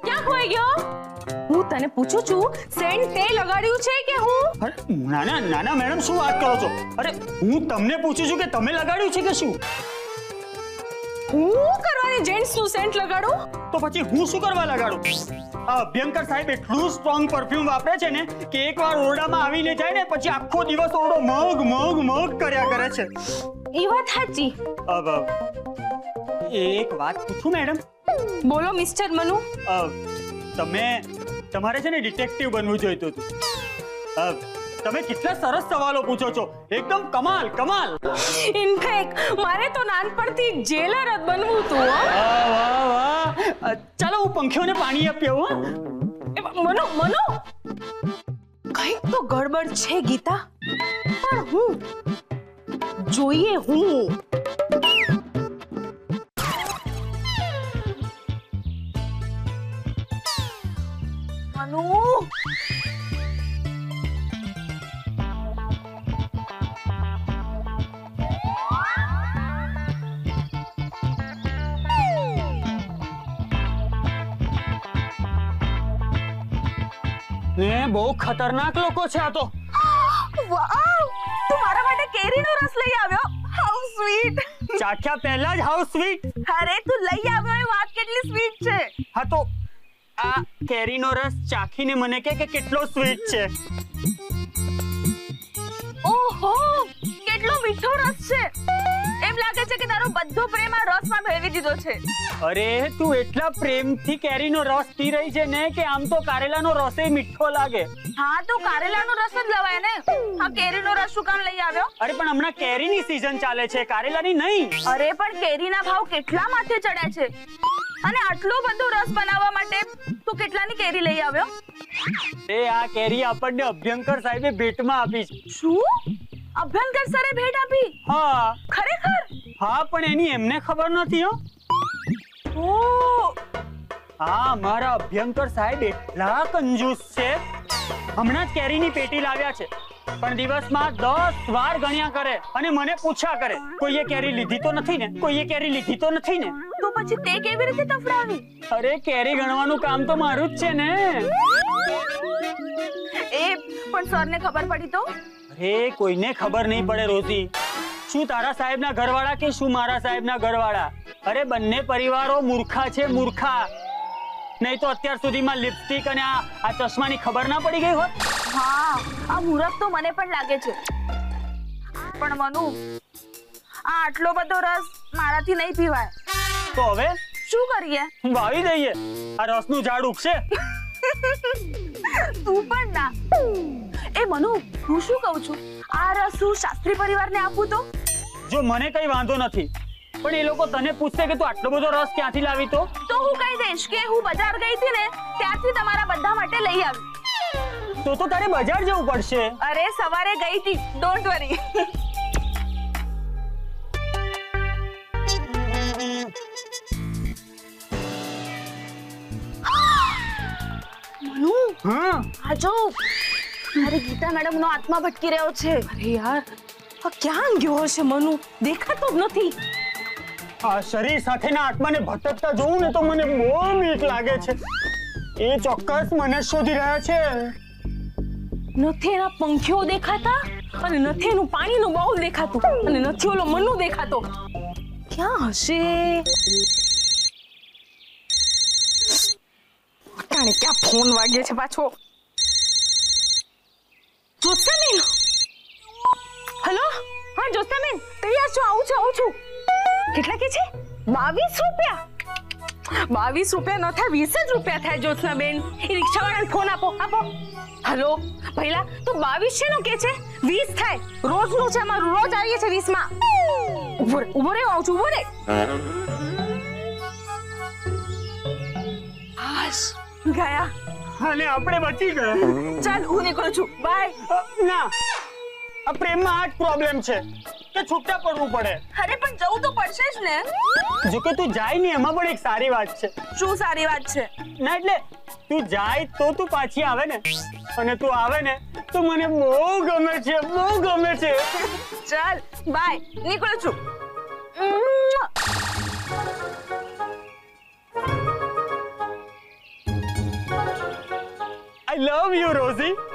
ક્યાં ખોઈ ગયો? હું તને પૂછું છું, સેન્ટ તે લગાડ્યું છે કે હું? અરે નાના નાના મેડમ શું વાત કરો છો? અરે હું તમને પૂછું છું કે તમે લગાડ્યું છે કે શું? હું કરવાની જેન્ટ્સ નું સેન્ટ લગાડું? તો પછી હું શું કરવા લગાડું? આ અભ્યંકર સાહેબ એટલું સ્ટ્રોંગ પરફ્યુમ વાપરે છે ને કે એકવાર ઓરડામાં આવીને જાય ને પછી આખો દિવસ ઓરડો મગ મગ મગ કર્યા કરે છે. એ વાત સાચી. એક વાત પૂછું મેડમ? બોલો મિસ્ટર મનુ. તમારે છે ને ડિટેક્ટિવ બનવું જોઈતું હતું. તમે કેટલા સરસ સવાલો પૂછો છો, એકદમ કમાલ કમાલ. ઇનફેક્ટ મારે તો નાનપણથી જેલર જ બનવું હતું. વાહ વાહ. ચાલો હું પંખીઓને પાણી આપી આવું. મનુ મનુ કંઈક તો ગડબડ છે ગીતા, પણ હું જોઈએ હું. મનુ બહુ ખતરનાક લોકો છે આ તો. વાવ, તું મારા માટે કેરીનો રસ લઈ આવ્યો. How sweet. ચાખ્યા પહેલા જ હાઉ સ્વીટ. અરે તું લઈ આવ્યો એ વાત કેટલી સ્વીટ છે. હા તો આ કેરીનો રસ ચાખીને મને કે કેટલો સ્વીટ છે. ઓહો, કેટલો મીઠો રસ છે. એમ લાગે છે કે તારો બધો પ્રેમ આ રસમાં ભેળવી દીધો છે. અરે તું એટલા પ્રેમથી કેરીનો રસ પી રહી છે ને કે આમ તો કારેલાનો રસ મીઠો લાગે. હા તો કારેલાનો રસ જ લવાય ને. આ કેરીનો રસ શું કામ લઈ આવ્યો? અરે પણ હમણાં કેરીની સીઝન ચાલે છે, કારેલાની નહીં. અરે પણ કેરીના ભાવ કેટલા માથે ચડ્યા છે, અને આટલો બધો રસ બનાવવા માટે તું કેટલાની કેરી લઈ આવ્યો? એ આ કેરી આપણને અભ્યંકર સાહેબે ભેટમાં આપી છે. શું? અભ્યંકર સરે ભેટ આપી? હા. ખરેખર? હા પણ એની એમને ખબર નથી. હો હા, મારા અભ્યંકર સાહેબ એટલા કંજૂસ છે. હમણાં જ કેરીની પેટી લાવ્યા છે, પણ દિવસમાં 10 વાર ગણ્યા કરે અને મને પૂછ્યા કરે, કોઈએ કેરી લીધી તો નથી ને, કોઈએ કેરી લીધી તો નથી ને. તો પછી તે કેવી રીતે તફડાવી? અરે કેરી ગણવાનું કામ તો મારું જ છે ને. એ પણ સરને ખબર પડી તો? અરે કોઈને ખબર નહીં પડે રોજી. શું તારા સાહેબના ઘરવાળા કે શું મારા સાહેબના ઘરવાળા? અરે બંને પરિવારો મૂર્ખા છે, મૂર્ખા. નહીં તો અત્યાર સુધીમાં લિપસ્ટિક અને આ ચશ્માની ખબર ના પડી ગઈ હોત. હા, આ મૂરખ તો મને પણ લાગે છે. પણ મનુ, આ આટલો બધો રસ મારાથી નહીં પીવાય. તો હવે શું કરીએ? વાવી દઈએ. આ રસનું ઝાડ ઉગશે. તું પણ ના. એ મનુ, હું શું કહું છું, આ રસ હું શાસ્ત્રી પરિવારને આપું તો? જો મને કઈ વાંધો નથી, પણ એ લોકો તને પૂછશે કે તું આટલો બધો રસ ક્યાંથી લાવી તો હું કહી દઈશ કે હું બજાર ગઈ હતી ને ત્યાંથી તમારા બધા માટે લઈ આવી. તો તારે બજાર જવું પડશે. અરે સવારે ગઈ હતી, ડોન્ટ વરી. મનુ, હા આ જો મારી ગીતા મેડમ નો આત્મા ભટકી રહ્યો છે. અરે યાર, આ ક્યાં ગયો હશે મનુ? દેખાતો જ નથી. આ શરીર સાથેના આત્માને ભટકતા જોઉં ને તો મને બહુ બીક લાગે છે. એ ચોક્કસ મને શોધી રહ્યા છે. નથી એના પંખીઓ દેખાતા, અને નથી એનું પાણીનું બાઉલ દેખાતું, અને નથી ઓલો મનુ દેખાતો. ક્યાં હશે? જાણે ક્યાં ફોન વાગે છે પાછો. જોસ્નાબેન, હેલો. હા જોસ્નાબેન, તૈયાર છો? આવું છું. કેટલા કે છે? 22 રૂપિયા? 22 રૂપિયા ન થાય, 20 જ રૂપિયા થાય જોસ્નાબેન. એ રિક્ષાવાળાને ફોન આપો. હેલો પહેલા તો 22 છે નો કે છે? 20 થાય. રોજનું છે અમારું, રોજ આવીએ છે 20 માં. ઉભો રે, આવું છું, ઉભો રે. હાશ, ગયા. અને આપણે બચી ગયા. ચાલ હું નીકળું છું, બાય. ના, આ પ્રેમમાં આ જ પ્રોબ્લેમ છે કે છૂટા પડવું પડે. અરે પણ જવું તો પડશે જ ને. જો કે તું જાય ને એમાં પણ એક સારી વાત છે. શું સારી વાત છે? ના એટલે તું જાય તો તું પાછી આવે ને, અને તું આવે ને તો મને બહુ ગમે છે, બહુ ગમે છે. ચાલ બાય, નીકળું છું. આઈ લવ યુ રોઝી.